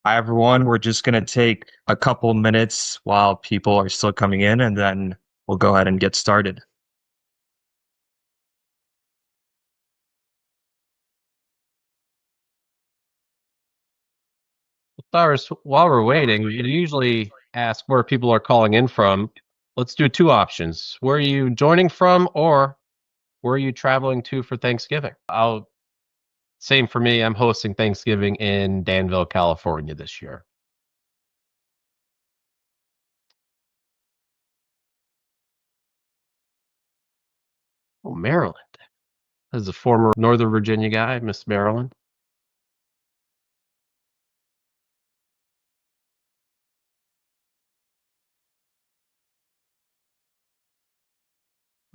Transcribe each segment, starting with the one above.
Hi, everyone. We're just going to take a couple minutes while people are still coming in, and then we'll go ahead and get started. Cyrus, while we're waiting, we usually ask where people are calling in from. Let's do two options. Where are you joining from, or where are you traveling to for Thanksgiving? Same for me. I'm hosting Thanksgiving in Danville, California this year. Oh, Maryland. As a former Northern Virginia guy, Miss Maryland.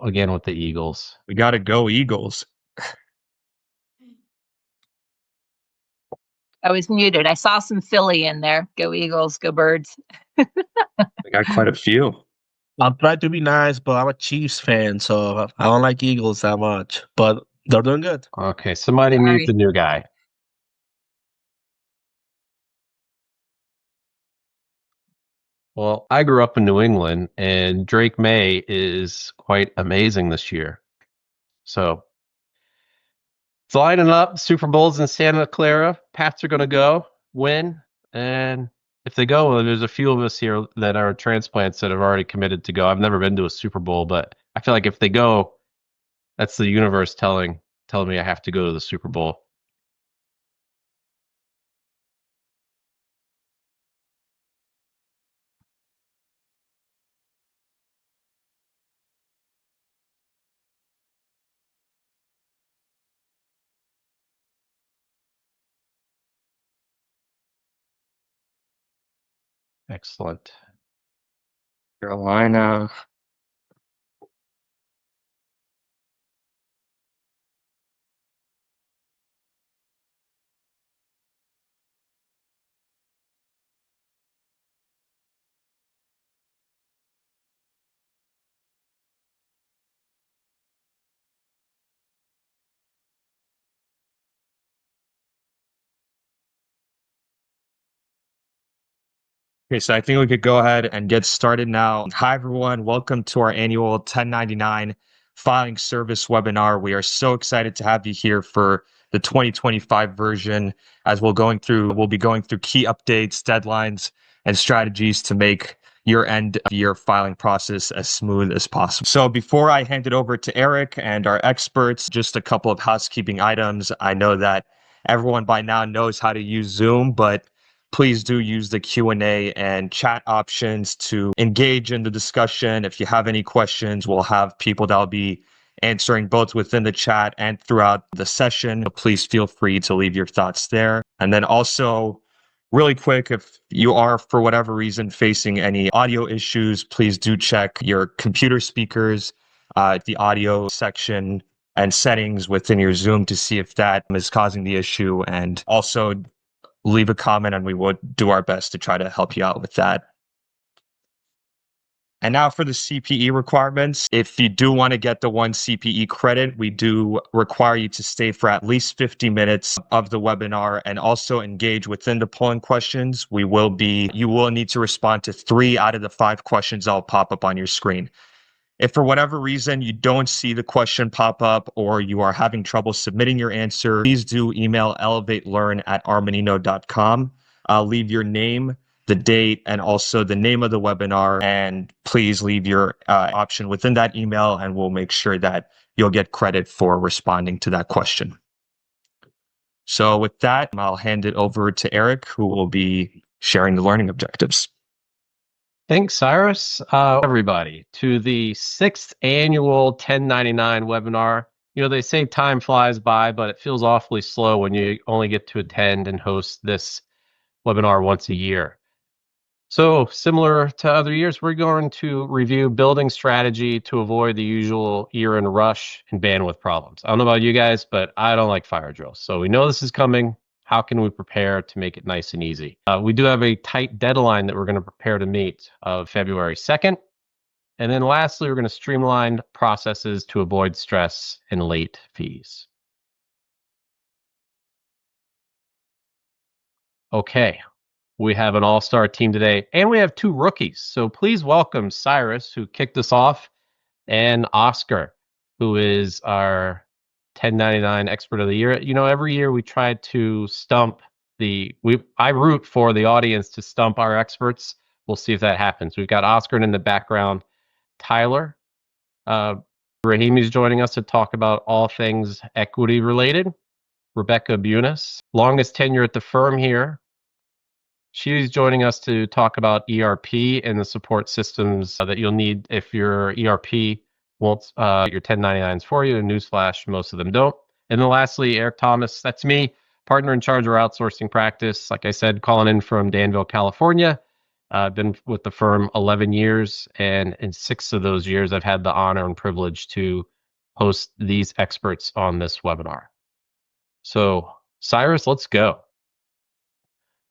Again with the Eagles. We got to go Eagles. I was muted. I saw some Philly in there. Go Eagles, go Birds. We got quite a few. I'll try to be nice, but I'm a Chiefs fan, so I don't like Eagles that much. But they're doing good. Okay, somebody mute the new guy. Well, I grew up in New England, and Drake May is quite amazing this year. So it's lining up. Super Bowl's in Santa Clara. Pats are going to go win, and if they go, well, there's a few of us here that are transplants that have already committed to go. I've never been to a Super Bowl, but I feel like if they go, that's the universe telling me I have to go to the Super Bowl. Excellent. Carolina. Okay, so I think we could go ahead and get started now. Hi, everyone. Welcome to our annual 1099 filing service webinar. We are so excited to have you here for the 2025 version as we'll be going through key updates, deadlines, and strategies to make your end of year filing process as smooth as possible. So before I hand it over to Eric and our experts, just a couple of housekeeping items. I know that everyone by now knows how to use Zoom, but please do use the Q&A and chat options to engage in the discussion. If you have any questions, we'll have people that'll be answering both within the chat and throughout the session. Please feel free to leave your thoughts there. And then also, really quick, if you are, for whatever reason, facing any audio issues, please do check your computer speakers, the audio section and settings within your Zoom to see if that is causing the issue. And also leave a comment and we will do our best to try to help you out with that. And now for the CPE requirements. If you do want to get the 1 CPE credit, we do require you to stay for at least 50 minutes of the webinar and also engage within the polling questions. You will need to respond to 3 out of the 5 questions that will pop up on your screen. If for whatever reason you don't see the question pop up or you are having trouble submitting your answer, please do email elevatelearn@armanino.com. Leave your name, the date, and also the name of the webinar. And please leave your option within that email and we'll make sure that you'll get credit for responding to that question. So with that, I'll hand it over to Eric, who will be sharing the learning objectives. Thanks, Cyrus. Everybody, to the 6th annual 1099 webinar. You know, they say time flies by, but it feels awfully slow when you only get to attend and host this webinar once a year. So similar to other years, we're going to review building strategy to avoid the usual year-end rush and bandwidth problems. I don't know about you guys, but I don't like fire drills. So we know this is coming. How can we prepare to make it nice and easy? We do have a tight deadline that we're going to prepare to meet of February 2nd. And then lastly, we're going to streamline processes to avoid stress and late fees. Okay, We have an all-star team today, and we have two rookies. So please welcome Cyrus, who kicked us off, and Oscar, who is our 1099 expert of the year. You know, every year we try to stump I root for the audience to stump our experts. We'll see if that happens. We've got Oscar in the background, Tyler. Rahimi's joining us to talk about all things equity related. Rebecca Bunis, longest tenure at the firm here. She's joining us to talk about ERP and the support systems that you'll need if your ERP won't your 1099s for you. And newsflash, most of them don't. And then lastly, Eric Thomas, that's me, partner in charge of our outsourcing practice. Like I said, calling in from Danville, California. I've been with the firm 11 years, and in 6 of those years, I've had the honor and privilege to host these experts on this webinar. So, Cyrus, let's go.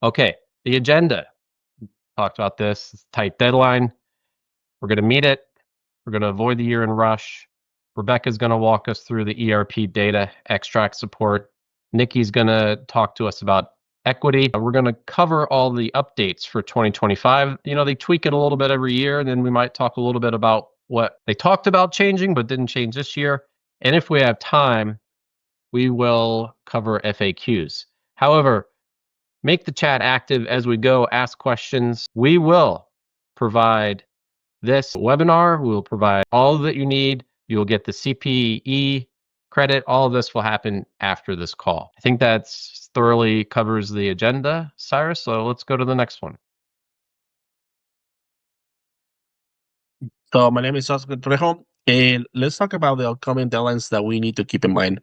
Okay, the agenda. Talked about this, tight deadline. We're going to meet it. We're going to avoid the year-end rush. Rebecca's going to walk us through the ERP data extract support. Nikki's going to talk to us about equity. We're going to cover all the updates for 2025. You know, they tweak it a little bit every year, and then we might talk a little bit about what they talked about changing but didn't change this year. And if we have time, we will cover FAQs. However, make the chat active as we go, ask questions. We will provide this webinar. We will provide all that you need. You'll get the CPE credit. All of this will happen after this call. I think that's thoroughly covers the agenda, Cyrus. So let's go to the next one. So my name is Oscar Trejo, and let's talk about the upcoming deadlines that we need to keep in mind.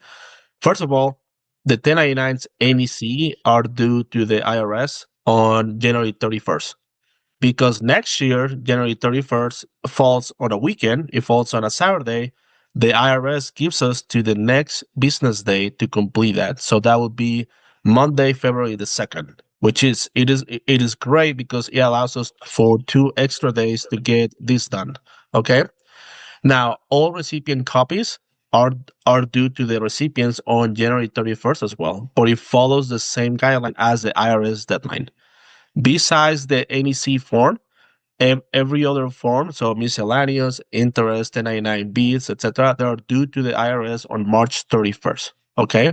First of all, the 1099s NEC are due to the IRS on January 31st. Because next year, January 31st falls on a weekend, it falls on a Saturday, the IRS gives us to the next business day to complete that. So that would be Monday, February the 2nd, which is it is great because it allows us for 2 extra days to get this done. Okay. Now, all recipient copies are due to the recipients on January 31st as well, but it follows the same guideline as the IRS deadline. Besides the NEC form, every other form, so miscellaneous, interest, 1099Bs, etc., they are due to the IRS on March 31st. Okay?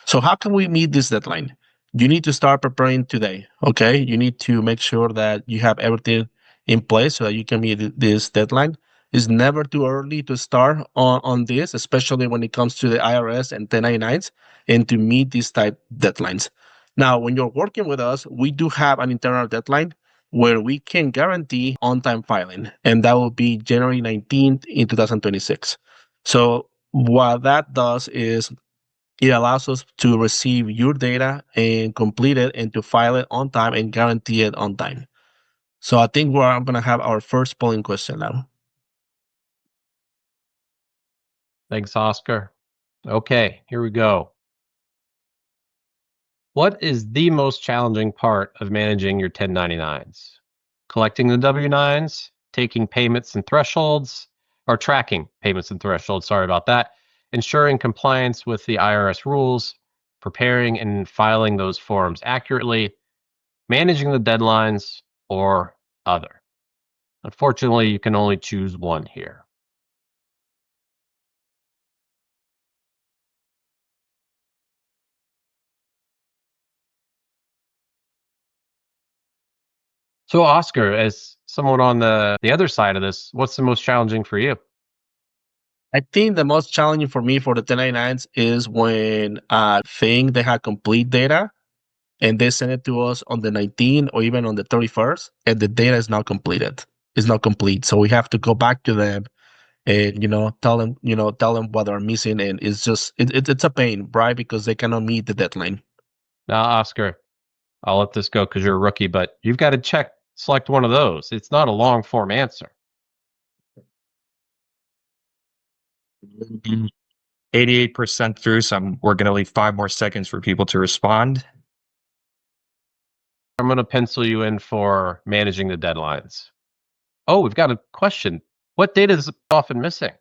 So how can we meet this deadline? You need to start preparing today. Okay? You need to make sure that you have everything in place so that you can meet this deadline. It's never too early to start on this, especially when it comes to the IRS and 1099s, and to meet these type deadlines. Now, when you're working with us, we do have an internal deadline where we can guarantee on-time filing, and that will be January 19th in 2026. So what that does is it allows us to receive your data and complete it and to file it on time and guarantee it on time. So I think I'm going to have our first polling question now. Thanks, Oscar. Okay, here we go. What is the most challenging part of managing your 1099s? Collecting the W-9s, taking payments and thresholds, or tracking payments and thresholds, sorry about that, ensuring compliance with the IRS rules, preparing and filing those forms accurately, managing the deadlines, or other. Unfortunately, you can only choose one here. So, Oscar, as someone on the other side of this, what's the most challenging for you? I think the most challenging for me for the 1099s is when I think they have complete data and they send it to us on the 19th or even on the 31st, and the data is not completed. It's not complete. So we have to go back to them and, tell them what they're missing. And it's just, it's a pain, right? Because they cannot meet the deadline. Now, Oscar, I'll let this go because you're a rookie, but you've got to select one of those. It's not a long form answer. 88% through, so we're going to leave 5 more seconds for people to respond. I'm going to pencil you in for managing the deadlines. Oh, we've got a question. What data is often missing?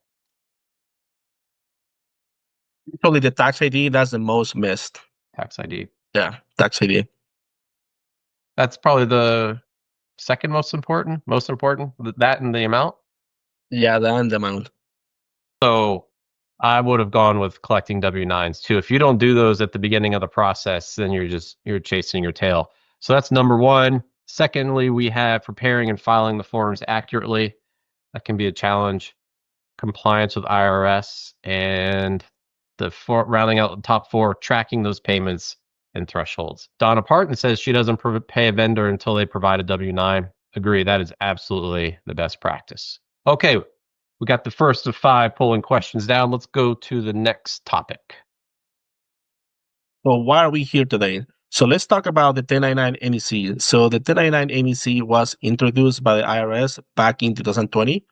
Usually the tax ID, that's the most missed. Tax ID. Yeah, tax ID. That's probably the second most important. That and the amount. Yeah, the end amount. So I would have gone with collecting W-9s too. If you don't do those at the beginning of the process, then you're chasing your tail. So that's number one. Secondly, we have preparing and filing the forms accurately. That can be a challenge. Compliance with IRS, and rounding out the top four, tracking those payments and thresholds. Donna Parton says she doesn't pay a vendor until they provide a W-9. Agree, that is absolutely the best practice. Okay, we got the first of 5 polling questions down. Let's go to the next topic. So why are we here today? So let's talk about the 1099 NEC. So the 1099 NEC was introduced by the IRS back in 2020.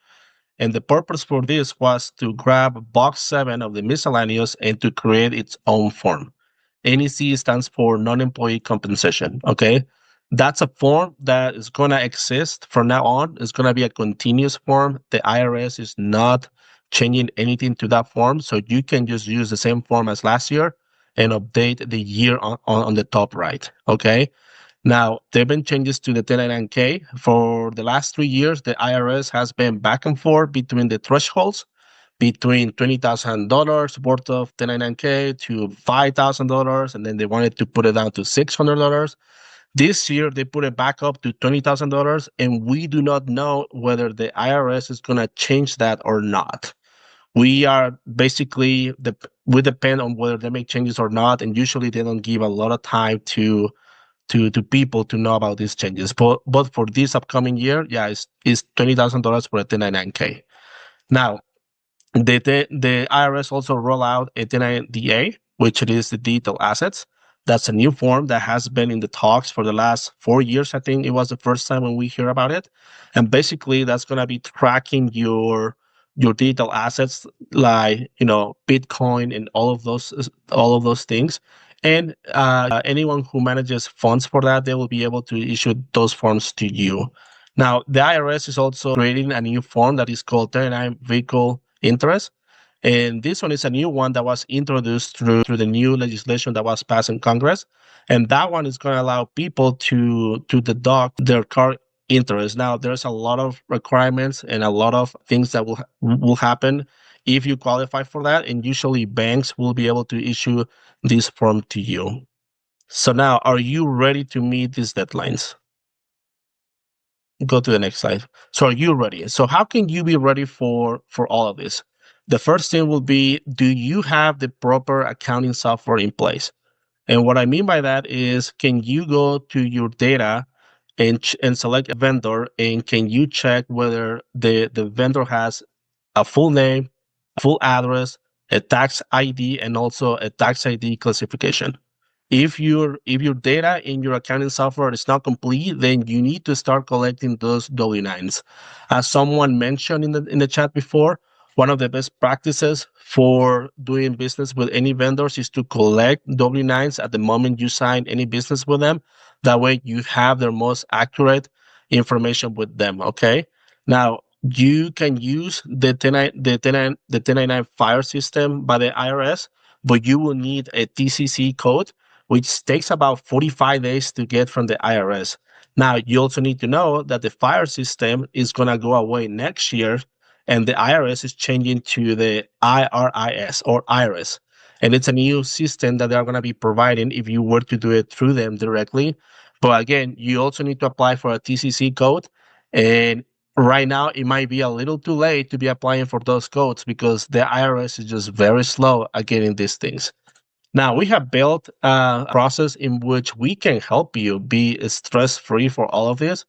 And the purpose for this was to grab box 7 of the miscellaneous and to create its own form. NEC stands for non-employee compensation. Okay. That's a form that is going to exist from now on. It's going to be a continuous form. The IRS is not changing anything to that form. So you can just use the same form as last year and update the year on the top right. Okay. Now, there have been changes to the 1099K. For the last 3 years, the IRS has been back and forth between the thresholds, between $20,000 worth of 1099K to $5,000, and then they wanted to put it down to $600. This year, they put it back up to $20,000, and we do not know whether the IRS is going to change that or not. We are basically, we depend on whether they make changes or not, and usually they don't give a lot of time to people to know about these changes. But for this upcoming year, yeah, it's $20,000 for a 1099K. Now, the IRS also roll out a 1099DA, which it is the digital assets. That's a new form that has been in the talks for the last 4 years. I think it was the first time when we hear about it. And basically, that's going to be tracking your digital assets, like Bitcoin and all of those things. And anyone who manages funds for that, they will be able to issue those forms to you. Now, the IRS is also creating a new form that is called 1099 vehicle interest. And this one is a new one that was introduced through the new legislation that was passed in Congress. And that one is going to allow people to deduct their car interest. Now, there's a lot of requirements and a lot of things that will happen if you qualify for that. And usually banks will be able to issue this form to you. So now, are you ready to meet these deadlines? Go to the next slide. So are you ready? So how can you be ready for all of this? The first thing will be, do you have the proper accounting software in place? And what I mean by that is, can you go to your data and select a vendor, and can you check whether the vendor has a full name, a full address, a tax ID, and also a tax ID classification? If your data in your accounting software is not complete, then you need to start collecting those W-9s. As someone mentioned in the chat before, one of the best practices for doing business with any vendors is to collect W-9s at the moment you sign any business with them. That way you have their most accurate information with them, okay? Now, you can use the 1099 fire system by the IRS, but you will need a TCC code, which takes about 45 days to get from the IRS. Now, you also need to know that the fire system is going to go away next year, and the IRS is changing to the IRIS or IRIS. And it's a new system that they're going to be providing if you were to do it through them directly. But again, you also need to apply for a TCC code. And right now, it might be a little too late to be applying for those codes because the IRS is just very slow at getting these things. Now, we have built a process in which we can help you be stress-free for all of this.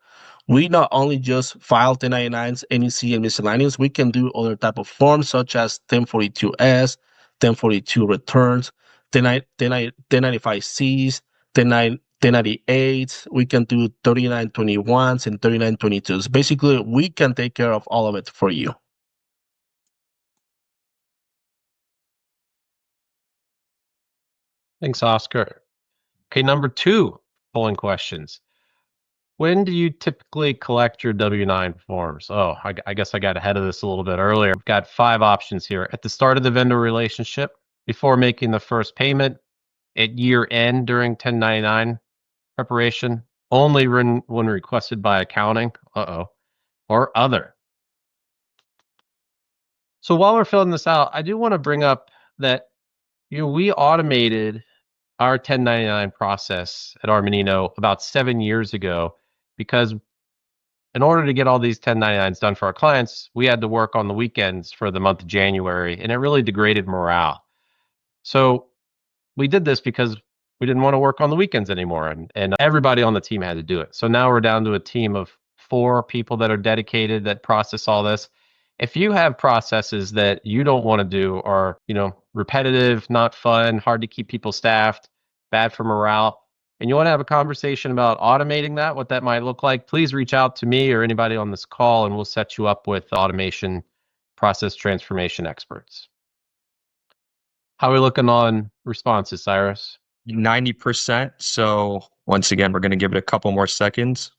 We not only just file 1099s, NEC, and miscellaneous, we can do other type of forms such as 1042S, 1042 returns, 1095Cs, 1098s. We can do 3921s and 3922s. Basically, we can take care of all of it for you. Thanks, Oscar. Okay, number 2 polling questions. When do you typically collect your W-9 forms? Oh, I guess I got ahead of this a little bit earlier. I've got 5 options here. At the start of the vendor relationship, before making the first payment, at year end during 1099 preparation, only when requested by accounting. Or other. So while we're filling this out, I do want to bring up that we automated our 1099 process at Armanino about 7 years ago because in order to get all these 1099s done for our clients, we had to work on the weekends for the month of January, and it really degraded morale. So we did this because we didn't want to work on the weekends anymore, and everybody on the team had to do it. So now we're down to a team of 4 people that are dedicated that process all this. If you have processes that you don't want to do or, repetitive, not fun, hard to keep people staffed, bad for morale, and you want to have a conversation about automating that, what that might look like, please reach out to me or anybody on this call and we'll set you up with automation process transformation experts. How are we looking on responses, Cyrus? 90%. So once again, we're going to give it a couple more seconds.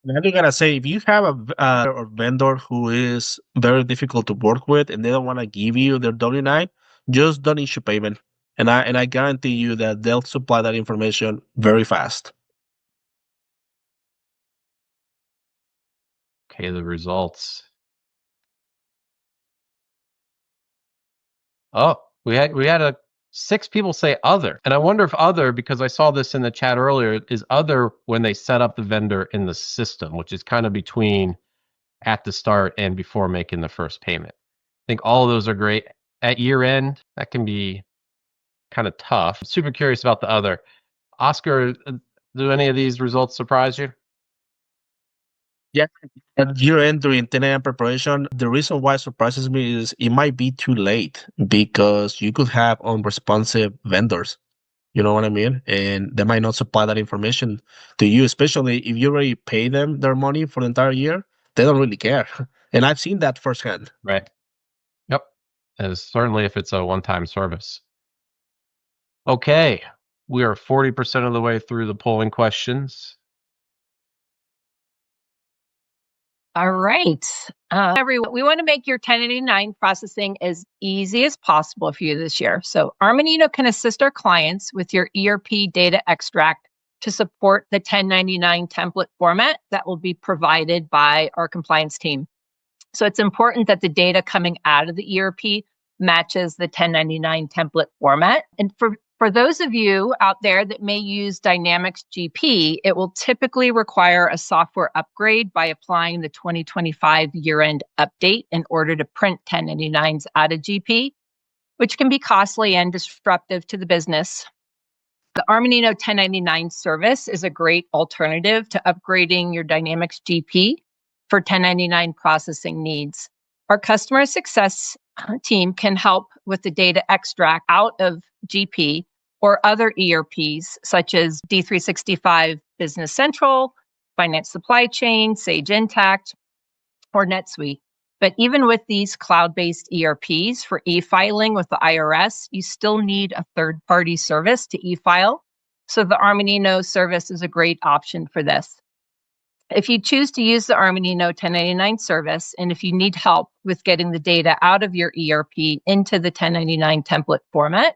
And I do gotta say, if you have a vendor who is very difficult to work with and they don't want to give you their W-9, just don't issue payment. And I guarantee you that they'll supply that information very fast. Okay, the results. Oh, we had 6 people say other. And I wonder if other, because I saw this in the chat earlier, is other when they set up the vendor in the system, which is kind of between at the start and before making the first payment. I think all of those are great. At year end, that can be kind of tough. Super curious about the other. Oscar, do any of these results surprise you? Yeah. At year end during 10 a.m. preparation, the reason why it surprises me is it might be too late because you could have unresponsive vendors. You know what I mean? And they might not supply that information to you, especially if you already pay them their money for the entire year. They don't really care. And I've seen that firsthand. Right. Yep. As certainly if it's a one-time service. Okay. We are 40% of the way through the polling questions. All right. Everyone, we want to make your 1099 processing as easy as possible for you this year. So Armanino can assist our clients with your ERP data extract to support the 1099 template format that will be provided by our compliance team. So it's important that the data coming out of the ERP matches the 1099 template format. And for those of you out there that may use Dynamics GP, it will typically require a software upgrade by applying the 2025 year-end update in order to print 1099s out of GP, which can be costly and disruptive to the business. The Armanino 1099 service is a great alternative to upgrading your Dynamics GP for 1099 processing needs. Our customer success team can help with the data extract out of GP or other ERPs such as D365 Business Central, Finance Supply Chain, Sage Intacct, or NetSuite. But even with these cloud-based ERPs for e-filing with the IRS, you still need a third-party service to e-file. So the Armanino service is a great option for this. If you choose to use the Armanino 1099 service, and if you need help with getting the data out of your ERP into the 1099 template format,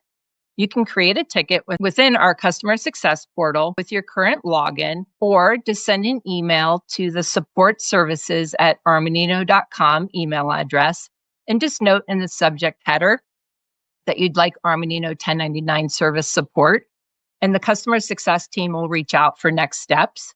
you can create a ticket within our customer success portal with your current login, or just send an email to the support services at armanino.com email address, and just note in the subject header that you'd like Armanino 1099 service support, and the customer success team will reach out for next steps.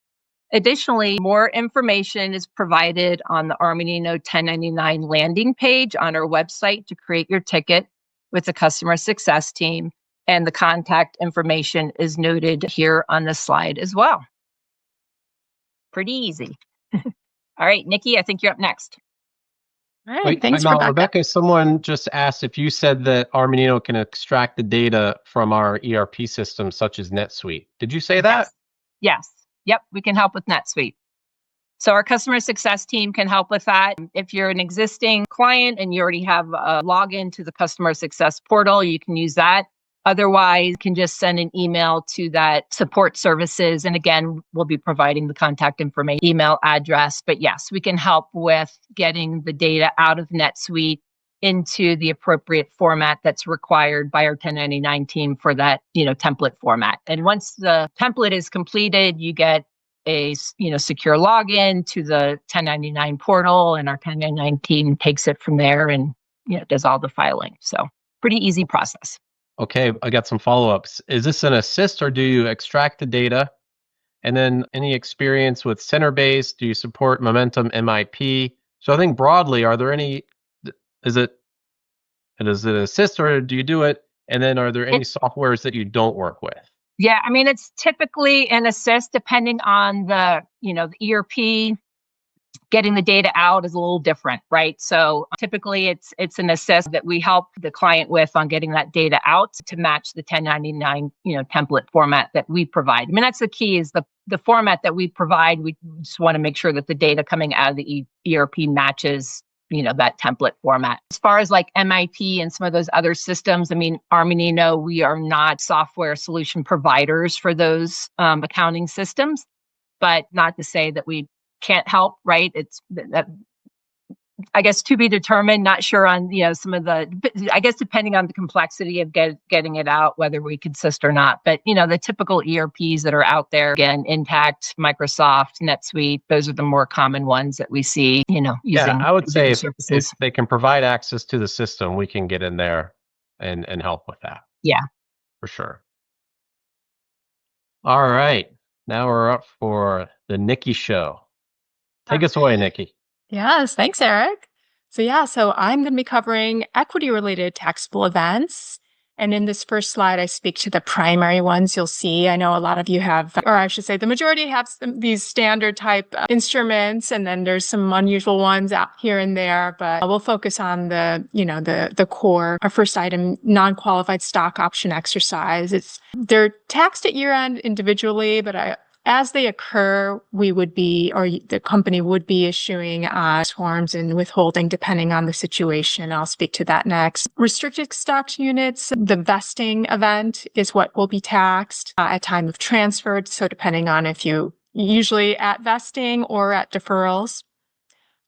Additionally, more information is provided on the Armanino 1099 landing page on our website to create your ticket with the customer success team, and the contact information is noted here on the slide as well. Pretty easy. All right, Nikki, I think you're up next. All right, Wait, thanks, Rebecca. Someone just asked if you said that Armanino can extract the data from our ERP system, such as NetSuite. Did you say that? Yes. Yep, we can help with NetSuite. So our customer success team can help with that. If you're an existing client and you already have a login to the customer success portal, you can use that. Otherwise, you can just send an email to that support services. And again, we'll be providing the contact information, email address. But yes, we can help with getting the data out of NetSuite into the appropriate format that's required by our 1099 team for that, template format. And once the template is completed, you get a, secure login to the 1099 portal, and our 1099 team takes it from there and, does all the filing. So pretty easy process. Okay, I got some follow-ups. Is this an assist or do you extract the data? And then any experience with Centerbase? Do you support Momentum MIP? So I think broadly, are there any, is it assist or do you do it? And then are there any softwares that you don't work with? Yeah, I mean, it's typically an assist depending on the, the ERP. Getting the data out is a little different, right? So typically it's an assist that we help the client with on getting that data out to match the 1099, template format that we provide. I mean, that's the key, is the format that we provide. We just want to make sure that the data coming out of the ERP matches, that template format. As far as like MIP and some of those other systems, I mean, Armanino, we are not software solution providers for those accounting systems, but not to say that we can't help, right? It's that, I guess, to be determined. Not sure on some of the, I guess, depending on the complexity of getting it out, whether we could assist or not. But the typical ERPs that are out there, again, Intact, Microsoft, NetSuite, those are the more common ones that we see. Using. Yeah, I would say if services. they can provide access to the system, we can get in there and help with that. Yeah, for sure. All right, now we're up for the Nikki show. Take us away, Nikki. Yes, thanks, Eric. So I'm going to be covering equity-related taxable events. And in this first slide, I speak to the primary ones you'll see. I know a lot of you have, or I should say the majority have these standard type instruments, and then there's some unusual ones out here and there, but we'll focus on the core. Our first item, non-qualified stock option exercise. They're taxed at year end individually, but as they occur, we would be, or the company would be issuing forms and withholding depending on the situation. I'll speak to that next. Restricted stock units, the vesting event is what will be taxed at time of transfer. So depending on if you usually at vesting or at deferrals.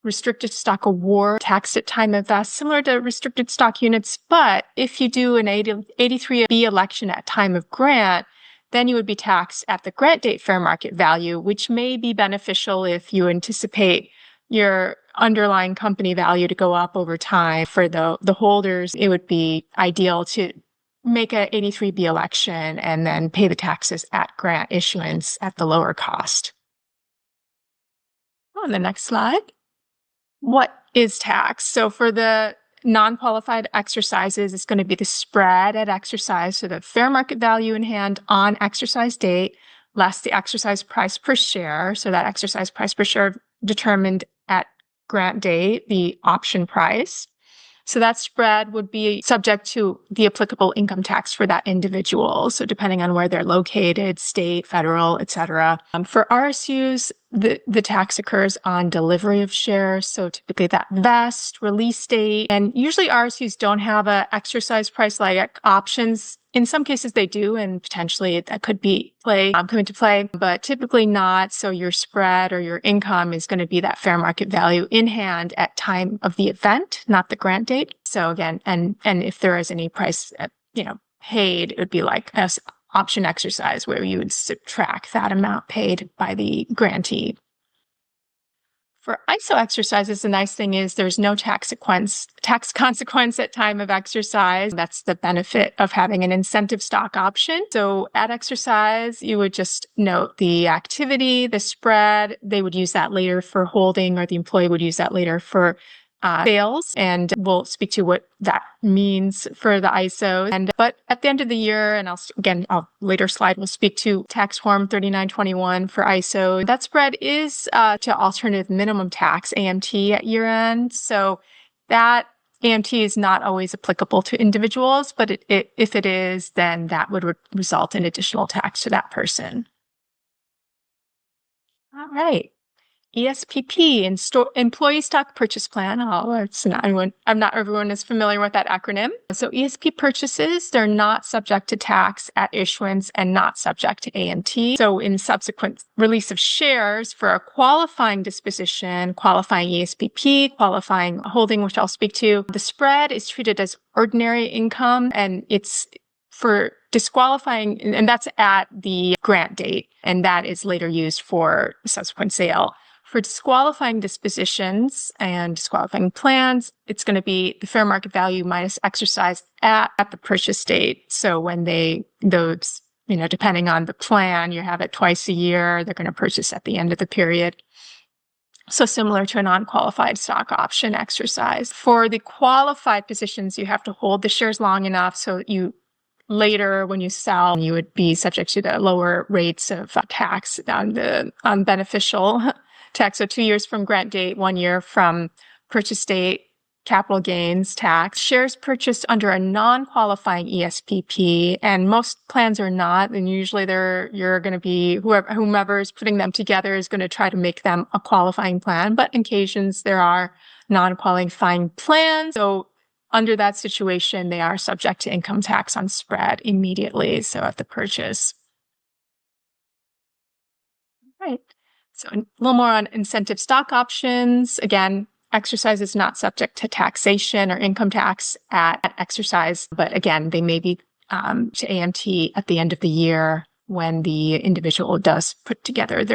Restricted stock award, taxed at time of vest, similar to restricted stock units. But if you do an 83B election at time of grant, then you would be taxed at the grant date fair market value, which may be beneficial if you anticipate your underlying company value to go up over time. For the holders, it would be ideal to make an 83B election and then pay the taxes at grant issuance at the lower cost. On the next slide, what is tax? So for the non-qualified exercises, it's going to be the spread at exercise, so the fair market value in hand on exercise date, less the exercise price per share. So that exercise price per share determined at grant date, the option price. So that spread would be subject to the applicable income tax for that individual. So depending on where they're located, state, federal, etc. For RSUs, the tax occurs on delivery of shares. So typically that vest, release date, and usually RSUs don't have a exercise price like options. In some cases they do, and potentially that could be come into play, but typically not. So your spread or your income is going to be that fair market value in hand at time of the event, not the grant date. So again, and if there is any price, paid, it would be like an option exercise where you would subtract that amount paid by the grantee. For ISO exercises, the nice thing is there's no tax consequence at time of exercise. That's the benefit of having an incentive stock option. So at exercise, you would just note the activity, the spread. They would use that later for holding, or the employee would use that later for sales, and we'll speak to what that means for the ISO. But at the end of the year, and I'll later slide, we'll speak to tax form 3921 for ISO. That spread is to alternative minimum tax, AMT, at year end. So that AMT is not always applicable to individuals, but if it is, then that would result in additional tax to that person. All right. ESPP, Employee Stock Purchase Plan. Not everyone is familiar with that acronym. So ESP purchases, they're not subject to tax at issuance and not subject to AMT. So in subsequent release of shares for a qualifying disposition, qualifying ESPP, qualifying holding, which I'll speak to, the spread is treated as ordinary income, and it's for disqualifying, and that's at the grant date, and that is later used for subsequent sale. For disqualifying dispositions and disqualifying plans, it's going to be the fair market value minus exercise at the purchase date. So when depending on the plan, you have it twice a year, they're going to purchase at the end of the period. So similar to a non-qualified stock option exercise. For the qualified positions, you have to hold the shares long enough so later, when you sell, you would be subject to the lower rates of tax on beneficial tax. So 2 years from grant date, 1 year from purchase date, capital gains tax. Shares purchased under a non-qualifying ESPP, and most plans are not, and usually you're going to be, whomever is putting them together is going to try to make them a qualifying plan, but on occasions there are non-qualifying plans. So under that situation, they are subject to income tax on spread immediately, so at the purchase. Right. So a little more on incentive stock options. Again, exercise is not subject to taxation or income tax at exercise, but again, they may be to AMT at the end of the year when the individual does put together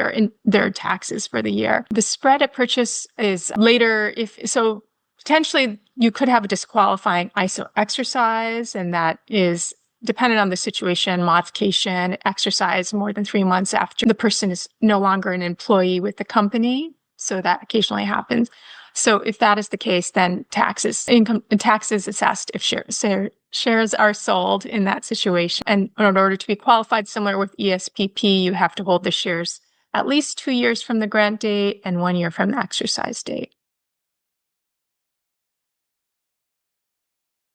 their taxes for the year. The spread at purchase is later. Potentially you could have a disqualifying ISO exercise, and that is dependent on the situation, modification, exercise more than 3 months after the person is no longer an employee with the company. So that occasionally happens. So if that is the case, then tax is assessed if shares are sold in that situation. And in order to be qualified, similar with ESPP, you have to hold the shares at least 2 years from the grant date and 1 year from the exercise date.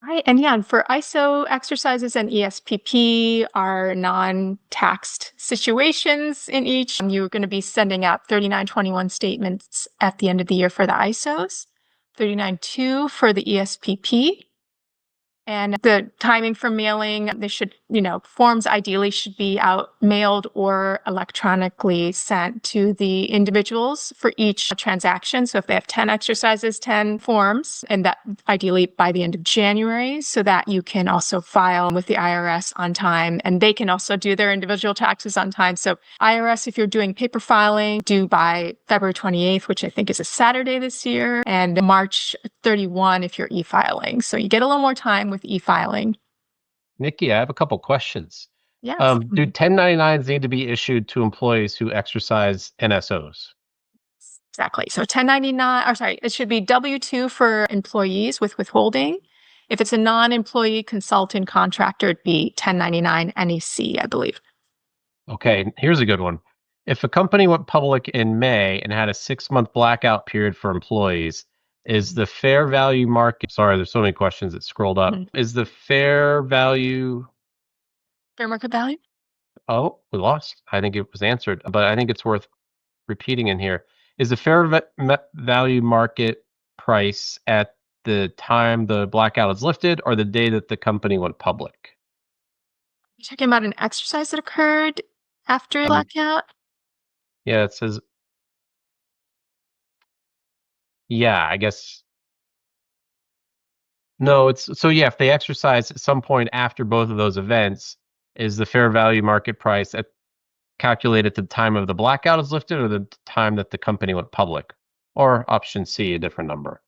Right. And for ISO exercises and ESPP are non-taxed situations in each. You're going to be sending out 3921 statements at the end of the year for the ISOs, 39.2 for the ESPP. And the timing for mailing, forms ideally should be mailed or electronically sent to the individuals for each transaction. So if they have 10 exercises, 10 forms, and that ideally by the end of January, so that you can also file with the IRS on time, and they can also do their individual taxes on time. So IRS, if you're doing paper filing, due by February 28th, which I think is a Saturday this year, and March 31 if you're e-filing. So you get a little more time with e-filing. Nikki, I have a couple questions. Yes. Do 1099s need to be issued to employees who exercise NSOs? Exactly. So it should be W-2 for employees with withholding. If it's a non-employee consultant contractor, it'd be 1099 NEC, I believe. Okay, here's a good one. If a company went public in May and had a 6-month blackout period for employees, is the fair value market... Sorry, there's so many questions that scrolled up. Mm-hmm. Is the fair market value? Oh, we lost. I think it was answered, but I think it's worth repeating in here. Is the fair value market price at the time the blackout is lifted or the day that the company went public? You're talking about an exercise that occurred after blackout? Yeah, it says... Yeah, I guess... No, if they exercise at some point after both of those events, is the fair value market price calculated at the time of the blackout is lifted or the time that the company went public? Or option C, a different number?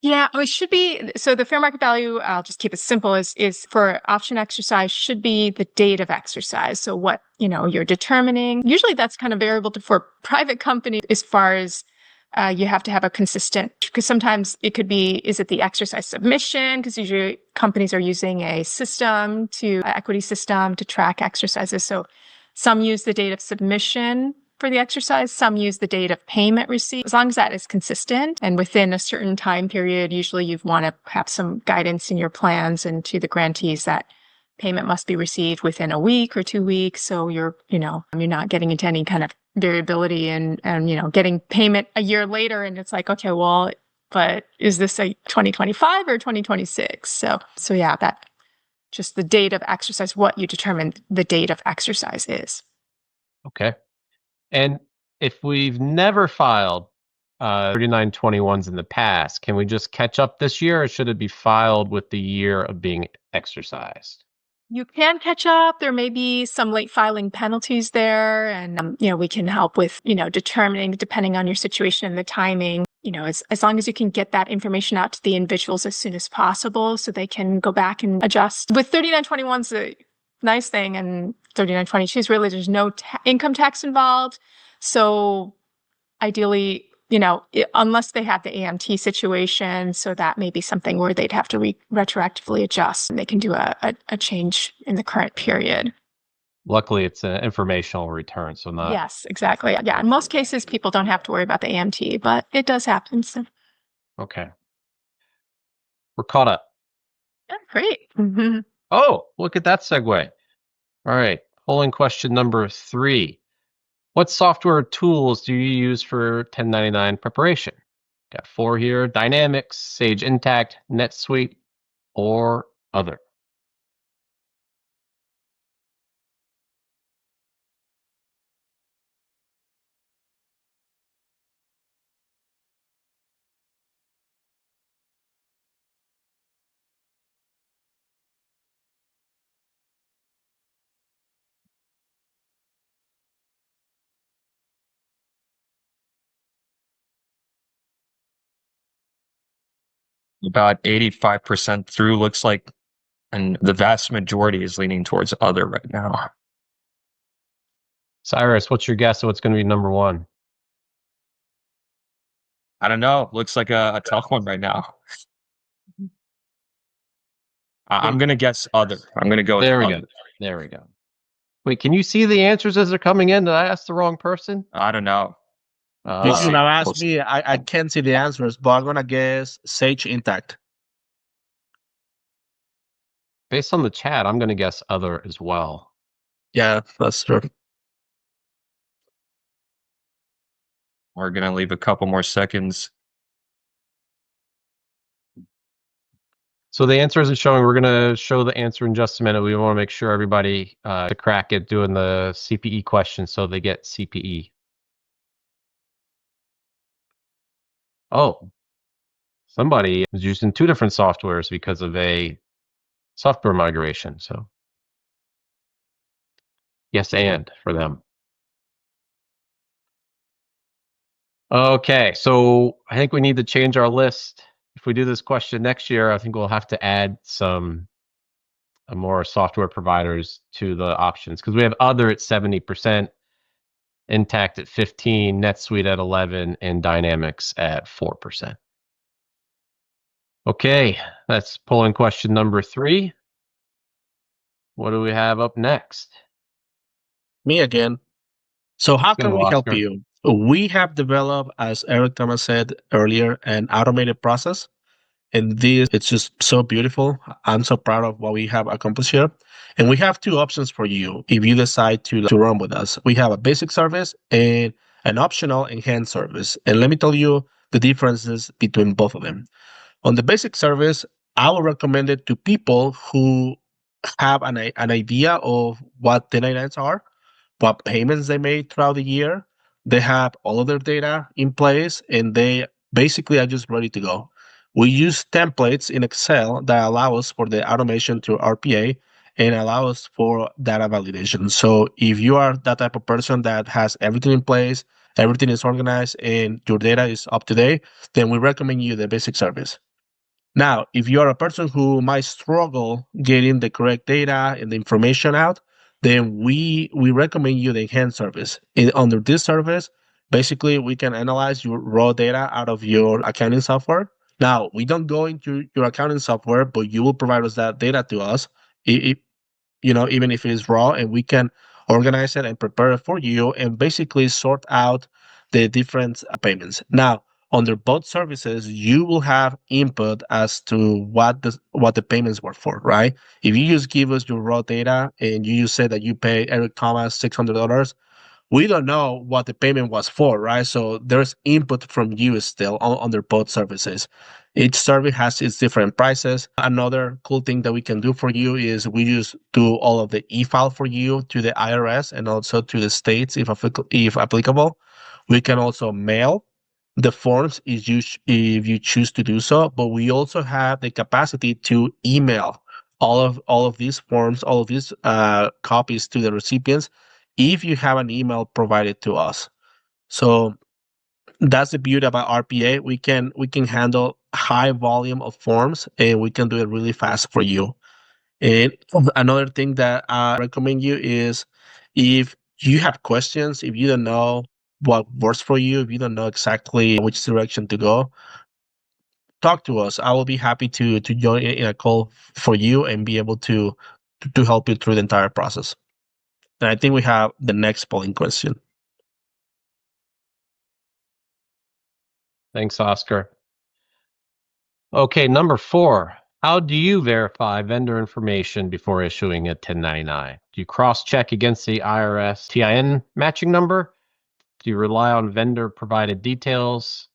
Yeah, it should be. So the fair market value, I'll just keep it simple, is for option exercise should be the date of exercise. So what, you're determining. Usually that's kind of variable for private company as far as you have to have a consistent, because sometimes it could be, is it the exercise submission? Because usually companies are using a equity system to track exercises. So some use the date of submission for the exercise, some use the date of payment receipt. As long as that is consistent and within a certain time period, usually you want to have some guidance in your plans and to the grantees that payment must be received within a week or 2 weeks. So you're not getting into any kind of variability and getting payment a year later, and it's like, okay, well, but is this a 2025 or 2026? So yeah, that just the date of exercise, what you determine the date of exercise is. Okay. And if we've never filed 3921s in the past, can we just catch up this year, or should it be filed with the year of being exercised? You can catch up. There may be some late filing penalties there, and we can help with determining, depending on your situation and the timing. As long as you can get that information out to the individuals as soon as possible, so they can go back and adjust. With 3921's the nice thing, and 3922's really there's no income tax involved. So ideally, unless they have the AMT situation, so that may be something where they'd have to retroactively adjust, and they can do a change in the current period. Luckily, it's an informational return, so not. Yes, exactly. Yeah, in most cases, people don't have to worry about the AMT, but it does happen. So. Okay. We're caught up. Yeah, great. Mm-hmm. Oh, look at that segue. All right. Polling question number 3. What software tools do you use for 1099 preparation? Got 4 here: Dynamics, Sage Intacct, NetSuite, or other. About 85% through, looks like, and the vast majority is leaning towards other right now. Cyrus, what's your guess of what's going to be number 1? I don't know. Looks like a tough one right now. I'm going to guess other. I'm going to go with There we other. go. There we go. Wait, can you see the answers as they're coming in? Did I ask the wrong person? I don't know. You should have asked Close. me. I can't see the answers, but I'm gonna guess Sage Intacct. Based on the chat, I'm going to guess other as well. Yeah, that's true. We're going to leave a couple more seconds. So the answer isn't showing. We're going to show the answer in just a minute. We want to make sure everybody to crack it doing the CPE question, so they get CPE. Oh, somebody is using 2 different softwares because of a software migration. So yes, and for them. Okay, so I think we need to change our list. If we do this question next year, I think we'll have to add some more software providers to the options, because we have other at 70%, Intacct at 15%, NetSuite at 11%, and Dynamics at 4%. Okay, that's polling question number 3. What do we have up next? Me again. So how can Go, we help Oscar. you? We have developed, as Eric Thomas said earlier, an automated process. And it's just so beautiful. I'm so proud of what we have accomplished here. And we have 2 options for you if you decide to run with us. We have a basic service and an optional enhanced service. And let me tell you the differences between both of them. On the basic service, I would recommend it to people who have an idea of what 1099s are, what payments they made throughout the year. They have all of their data in place, and they basically are just ready to go. We use templates in Excel that allow us for the automation through RPA and allow us for data validation. So if you are that type of person that has everything in place, everything is organized, and your data is up to date, then we recommend you the basic service. Now, if you are a person who might struggle getting the correct data and the information out, then we recommend you the enhanced service. Under this service, basically, we can analyze your raw data out of your accounting software. Now, we don't go into your accounting software, but you will provide us that data to us, even if it is raw, and we can organize it and prepare it for you and basically sort out the different payments. Now, under both services, you will have input as to what the payments were for, right? If you just give us your raw data and you say that you pay Eric Thomas $600, we don't know what the payment was for, right? So there's input from you still under both services. Each service has its different prices. Another cool thing that we can do for you is we just do all of the e-file for you to the IRS and also to the states if applicable. We can also mail the forms if you choose to do so, but we also have the capacity to email all of these forms, all of these copies to the recipients if you have an email provided to us. So that's the beauty about RPA. We can handle high volume of forms and we can do it really fast for you. And another thing that I recommend you is if you have questions, if you don't know what works for you, if you don't know exactly which direction to go, talk to us. I will be happy to join in a call for you and be able to help you through the entire process. And I think we have the next polling question. Thanks, Oscar. Okay, number 4. How do you verify vendor information before issuing a 1099? Do you cross-check against the IRS TIN matching number? Do you rely on vendor-provided details?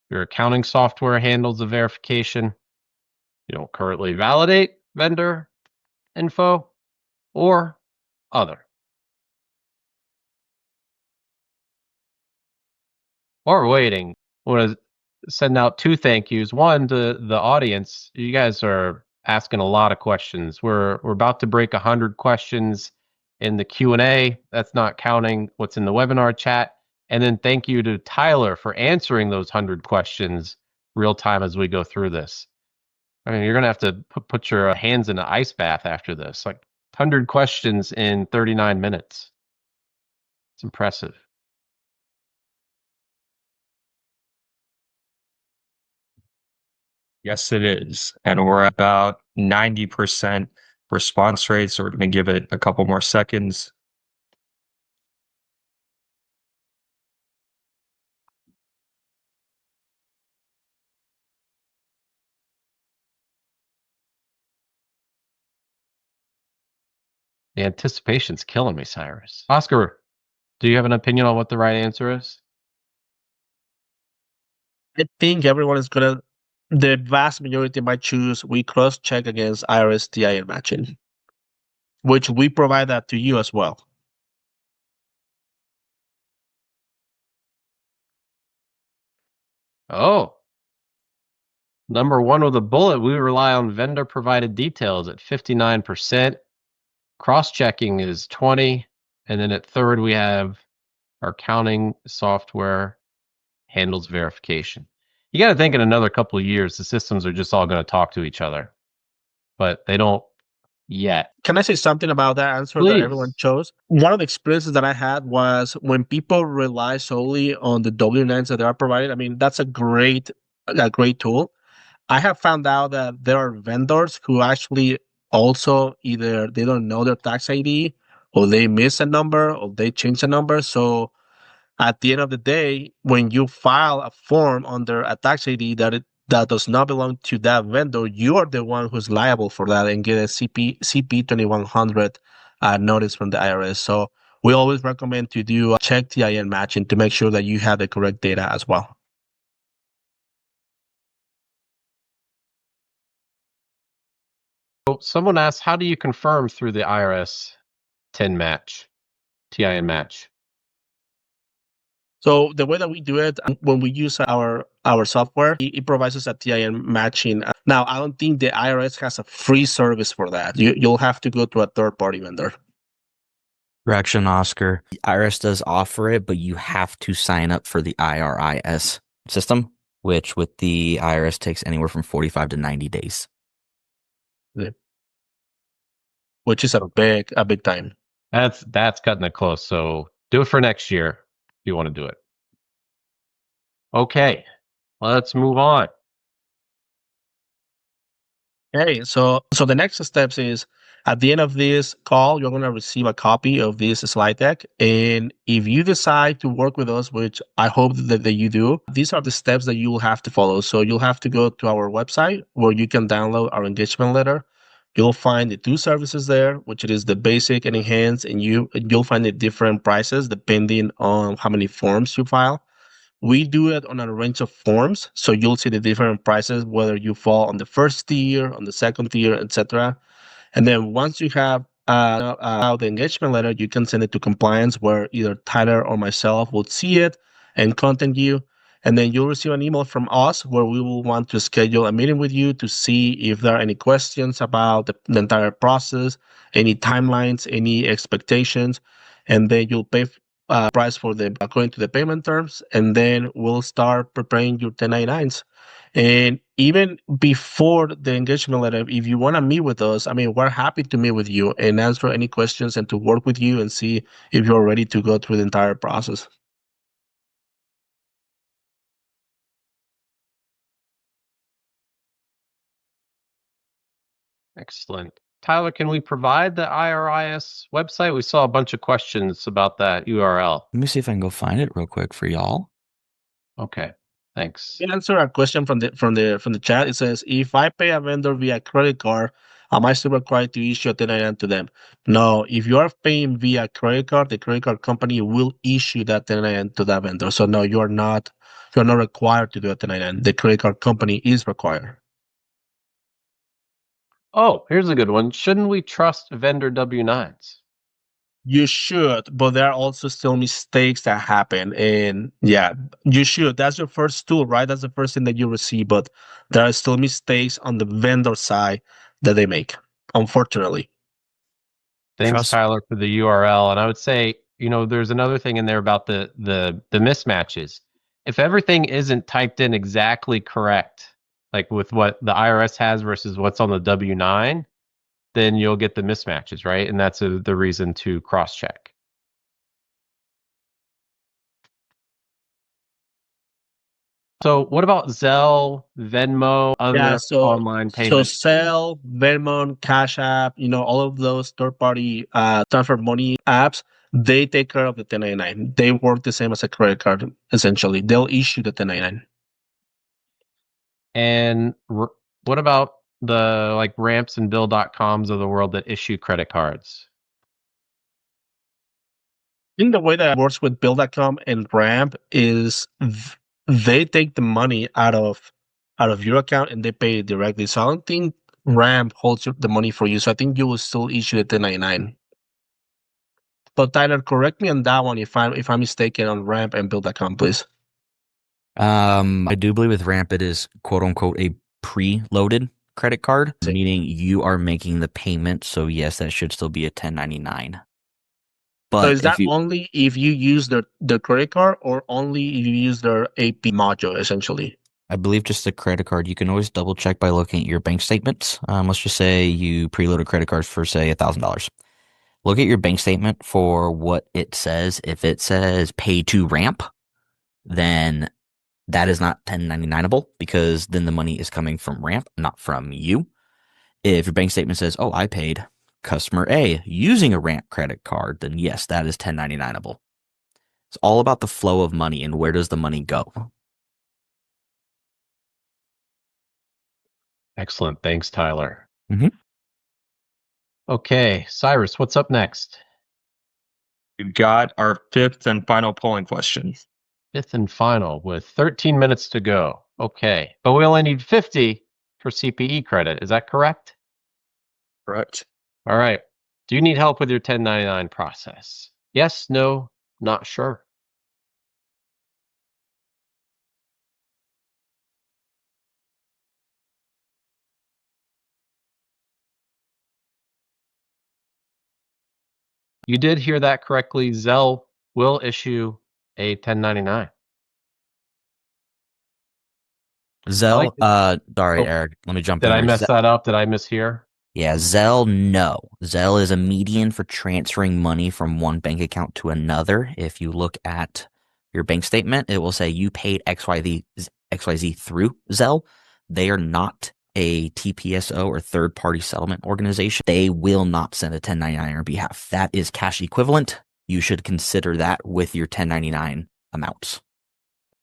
Your accounting software handles the verification. You don't currently validate vendor info or other. While we're waiting, I want to send out 2 thank yous. One to the audience. You guys are asking a lot of questions. We're about to break 100 questions in the Q&A. That's not counting what's in the webinar chat. And then thank you to Tyler for answering those 100 questions real time as we go through this. I mean, you're going to have to put your hands in an ice bath after this. Like 100 questions in 39 minutes. It's impressive. Yes, it is. And we're about 90% response rate. So we're going to give it a couple more seconds. The anticipation's killing me, Cyrus. Oscar, do you have an opinion on what the right answer is? I think everyone is gonna, the vast majority might choose we cross-check against IRS TIN matching, which we provide that to you as well. Oh. Number 1 with a bullet, we rely on vendor provided details at 59%. Cross-checking is 20. And then at 3rd, we have our accounting software handles verification. You got to think in another couple of years, the systems are just all going to talk to each other, but they don't yet. Can I say something about that answer Please. that everyone chose? One of the experiences that I had was when people rely solely on the W-9s that they are provided. I mean, that's a great tool. I have found out that there are vendors who actually also either they don't know their tax ID or they miss a number or they change a number. So at the end of the day, when you file a form under a tax ID that does not belong to that vendor, you are the one who's liable for that and get a CP 2100 notice from the IRS. So we always recommend to do check TIN matching to make sure that you have the correct data as well. So someone asked, how do you confirm through the IRS TIN match? So the way that we do it, when we use our software, it provides us a TIN matching. Now, I don't think the IRS has a free service for that. You'll have to go to a third-party vendor. Correction, Oscar. The IRS does offer it, but you have to sign up for the IRIS system, which with the IRS takes anywhere from 45 to 90 days. Yeah. Which is a big time. That's cutting it close. So do it for next year if you want to do it. Okay, let's move on. Okay, so the next steps is at the end of this call, you're going to receive a copy of this slide deck. And if you decide to work with us, which I hope that you do, these are the steps that you will have to follow. So you'll have to go to our website where you can download our engagement letter. you'll find the two services there, which it is the basic and enhanced, and you'll find the different prices depending on how many forms you file. We do it on a range of forms, so you'll see the different prices, whether you fall on the first tier, on the second tier, etc. And then once you have the engagement letter, you can send it to compliance, where either Tyler or myself will see it and contact you. And then you'll receive an email from us where we will want to schedule a meeting with you to see if there are any questions about the entire process, any timelines, any expectations. And then you'll pay price for the according to the payment terms, and then we'll start preparing your 1099s. And even before the engagement letter, if you want to meet with us, I mean, we're happy to meet with you and answer any questions and to work with you and see if you're ready to go through the entire process. Excellent. Tyler, can we provide the IRIS website? We saw a bunch of questions about that URL. Let me see if I can go find it real quick for y'all. Okay, thanks. You answer a question from the chat. It says, if I pay a vendor via credit card, am I still required to issue a 1099 to them? No, if you are paying via credit card, the credit card company will issue that 1099 to that vendor. So no, you're not required to do a 1099. The credit card company is required. Oh, here's a good one. Shouldn't we trust vendor W-9s? You should, but there are also still mistakes that happen. And yeah, you should. That's your first tool, right? That's the first thing that you receive. But there are still mistakes on the vendor side that they make, unfortunately. Thanks, Tyler, for the URL. And I would say, there's another thing in there about the mismatches. If everything isn't typed in exactly correct, like with what the IRS has versus what's on the W-9, then you'll get the mismatches, right? And that's the reason to cross-check. So what about Zelle, Venmo, other online payments? So Zelle, Venmo, Cash App, all of those third-party transfer money apps, they take care of the 1099. They work the same as a credit card, essentially. They'll issue the 1099. And what about the ramps and bill.coms of the world that issue credit cards? I think the way that it works with Bill.com and Ramp is they take the money out of your account and they pay it directly. So I don't think Ramp holds the money for you. So I think you will still issue the 1099. But Tyler, correct me on that one if I'm mistaken on Ramp and Bill.com, please. I do believe with Ramp it is quote unquote a pre-loaded credit card, meaning you are making the payment. So yes, that should still be a 1099. But so is that only if you use the credit card or only if you use their AP module, essentially? I believe just the credit card. You can always double check by looking at your bank statements. Let's just say you preload a credit card for say $1,000. Look at your bank statement for what it says. If it says pay to Ramp, then that is not 1099able because then the money is coming from Ramp, not from you. If your bank statement says, oh, I paid customer A using a Ramp credit card, then yes, that is 1099able. It's all about the flow of money and where does the money go. Excellent. Thanks, Tyler. Mm-hmm. Okay, Cyrus, what's up next? We've got our fifth and final polling question. Fifth and final with 13 minutes to go. Okay, but we only need 50 for CPE credit. Is that correct? Correct. All right. Do you need help with your 1099 process? Yes, no, not sure. You did hear that correctly. Zelle will issue a 1099. Zelle, sorry, Eric, let me jump in. Did I mess that up? Did I mishear? Yeah, Zelle, no. Zelle is a median for transferring money from one bank account to another. If you look at your bank statement, it will say you paid XYZ through Zelle. They are not a TPSO or third-party settlement organization. They will not send a 1099 on your behalf. That is cash equivalent. You should consider that with your 1099 amounts.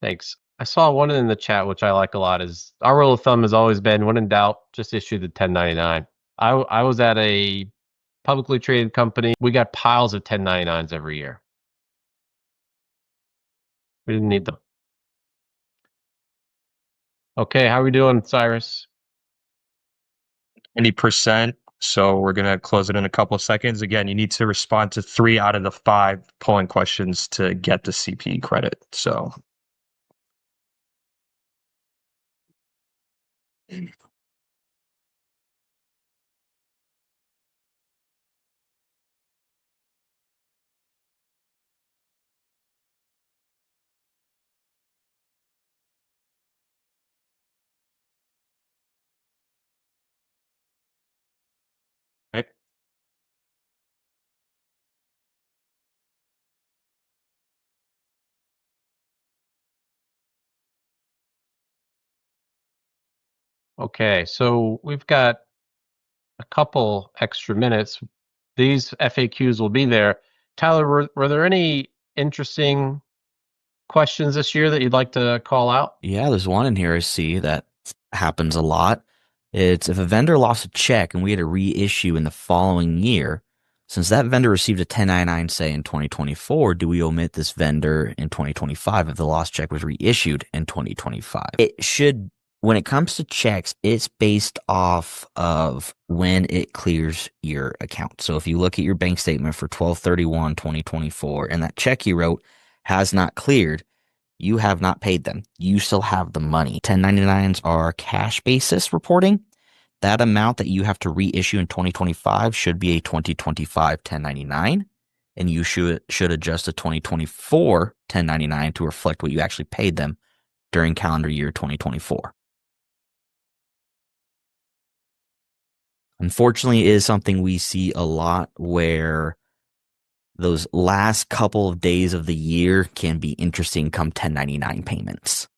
Thanks. I saw one in the chat, which I like a lot, is our rule of thumb has always been, when in doubt, just issue the 1099. I was at a publicly traded company. We got piles of 1099s every year. We didn't need them. Okay, how are we doing, Cyrus? 20%. So we're going to close it in a couple of seconds. Again, you need to respond to 3 out of the 5 polling questions to get the CPE credit. So okay. Okay, so we've got a couple extra minutes. These FAQs will be there. Tyler, were there any interesting questions this year that you'd like to call out? Yeah, there's one in here I see that happens a lot. It's if a vendor lost a check and we had to reissue in the following year, since that vendor received a 1099, say in 2024, do we omit this vendor in 2025 if the lost check was reissued in 2025? It should, when it comes to checks, it's based off of when it clears your account. So if you look at your bank statement for 12/31/2024 and that check you wrote has not cleared, you have not paid them. You still have the money. 1099s are cash basis reporting. That amount that you have to reissue in 2025 should be a 2025 1099, and you should adjust a 2024 1099 to reflect what you actually paid them during calendar year 2024. Unfortunately, it is something we see a lot where those last couple of days of the year can be interesting come 1099 payments.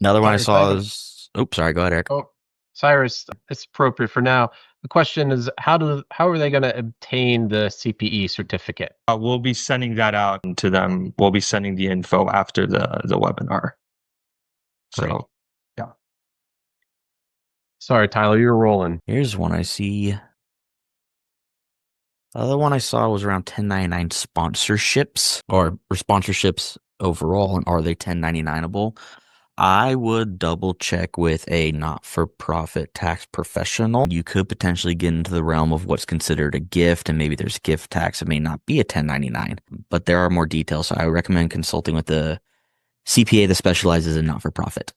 Another one I saw is, oops, sorry, go ahead, Eric. Oh, Cyrus, it's appropriate for now. The question is, how are they going to obtain the CPE certificate? We'll be sending that out to them. We'll be sending the info after the webinar. Great. So, yeah. Sorry, Tyler, you're rolling. Here's one I see. The other one I saw was around 1099 sponsorships or sponsorships overall, and are they 1099able? I would double check with a not-for-profit tax professional. You could potentially get into the realm of what's considered a gift, and maybe there's gift tax. It may not be a 1099, but there are more details. So I recommend consulting with the CPA that specializes in not-for-profit.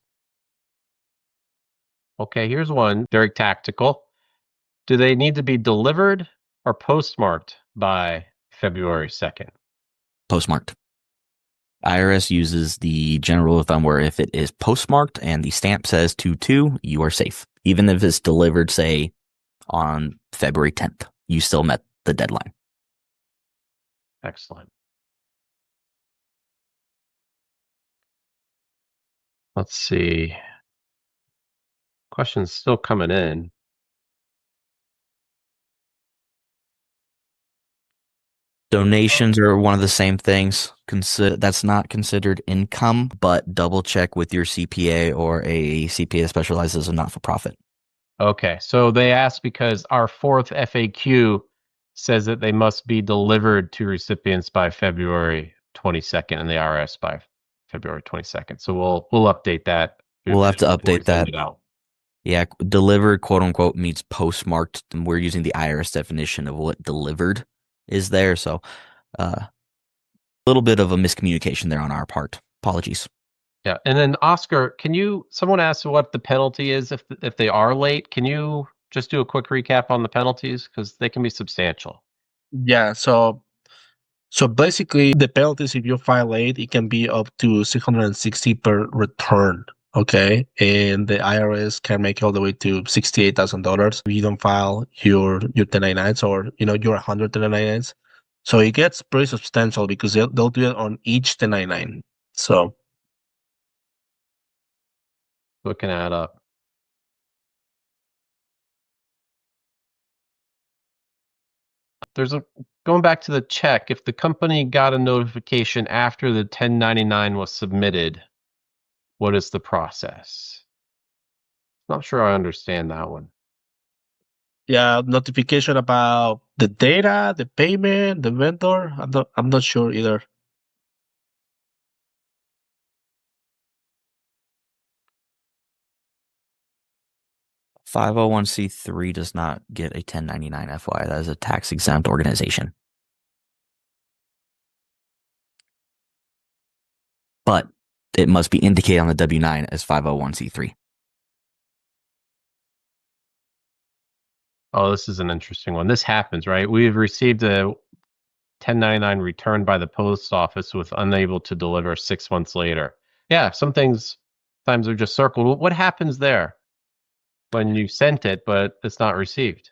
Okay, here's one, very tactical. Do they need to be delivered or postmarked by February 2nd? Postmarked. IRS uses the general rule of thumb where if it is postmarked and the stamp says 2/2, you are safe. Even if it's delivered, say, on February 10th, you still met the deadline. Excellent. Let's see. Questions still coming in. Donations are one of the same things. That's not considered income, but double check with your CPA or a CPA that specializes in not-for-profit. Okay, so they asked because our fourth FAQ says that they must be delivered to recipients by February 22nd and the IRS by February 22nd. So we'll update that. We'll have to before we update send that. it out. Yeah, delivered, quote unquote, means postmarked. We're using the IRS definition of what delivered is there. So a little bit of a miscommunication there on our part. Apologies. Yeah, and then Oscar, someone asked what the penalty is if they are late. Can you just do a quick recap on the penalties? Because they can be substantial. Yeah, so basically the penalties if you file late, it can be up to 660 per return. Okay, and the IRS can make all the way to $68,000 if you don't file your 1099s or your 100 1099s. So it gets pretty substantial because they'll do it on each 1099. So It can add up. Going back to the check, if the company got a notification after the 1099 was submitted, what is the process? Not sure I understand that one. Yeah, notification about the data, the payment, the vendor. I'm not sure either. Five hundred one c3 does not get a 1099 FY. That is a tax exempt organization. But it must be indicated on the W-9 as 501c3. Oh, this is an interesting one. This happens, right? We've received a 1099 returned by the post office with unable to deliver 6 months later. Yeah, some things times are just circled. What happens there when you sent it but it's not received?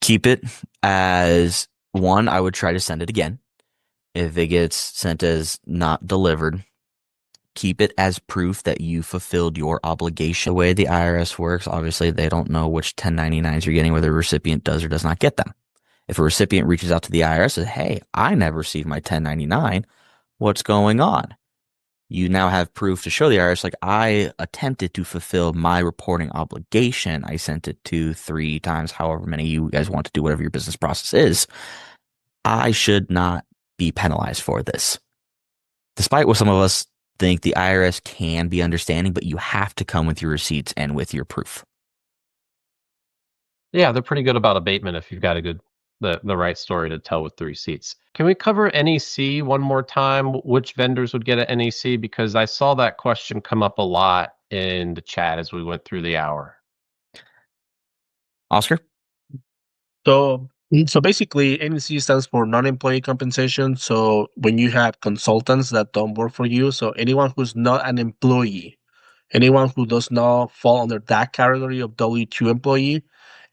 Keep it as one. I would try to send it again. If it gets sent as not delivered, keep it as proof that you fulfilled your obligation. The way the IRS works, obviously, they don't know which 1099s you're getting, whether a recipient does or does not get them. If a recipient reaches out to the IRS and says, hey, I never received my 1099, what's going on? You now have proof to show the IRS, like, I attempted to fulfill my reporting obligation. I sent it 2, 3 times, however many you guys want to do, whatever your business process is. I should not be penalized for this. Despite what some of us think, the IRS can be understanding, but you have to come with your receipts and with your proof. Yeah, they're pretty good about abatement if you've got a good the right story to tell with the receipts. Can we cover NEC one more time? Which vendors would get an NEC? Because I saw that question come up a lot in the chat as we went through the hour. Oscar? So basically, NEC stands for non-employee compensation. So when you have consultants that don't work for you, so anyone who's not an employee, anyone who does not fall under that category of W-2 employee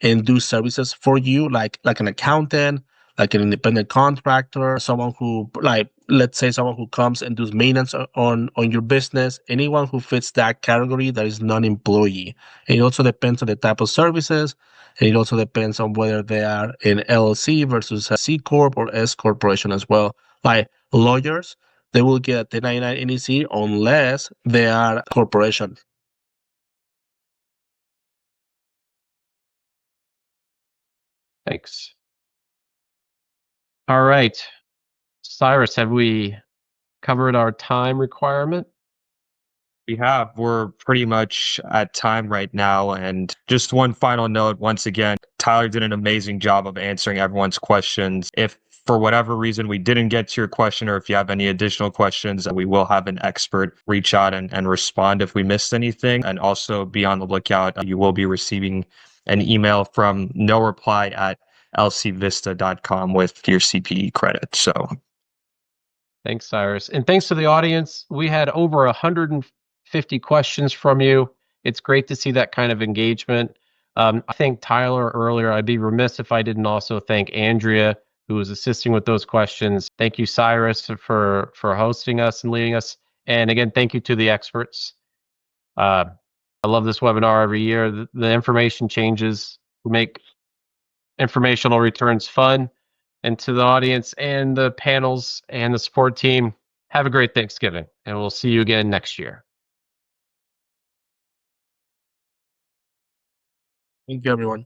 and do services for you, like an accountant, like an independent contractor, someone who, like, let's say someone who comes and does maintenance on your business, anyone who fits that category that is non-employee. And it also depends on the type of services, and it also depends on whether they are an LLC versus a C Corp or S Corporation as well. Like lawyers, they will get a 1099 NEC unless they are a corporation. Thanks. All right. Cyrus, have we covered our time requirement? We're pretty much at time right now. And just one final note, once again, Tyler did an amazing job of answering everyone's questions. If for whatever reason we didn't get to your question, or if you have any additional questions, we will have an expert reach out and respond if we missed anything. And also be on the lookout. You will be receiving an email from noreply@lcvista.com with your CPE credit. So Thanks, Cyrus. And thanks to the audience. We had over 150 questions from you. It's great to see that kind of engagement. I thanked Tyler earlier. I'd be remiss if I didn't also thank Andrea, who was assisting with those questions. Thank you, Cyrus, for hosting us and leading us. And again, thank you to the experts. I love this webinar every year. The information changes. We make informational returns fun. And to the audience and the panels and the support team, have a great Thanksgiving, and we'll see you again next year. Thank you, everyone.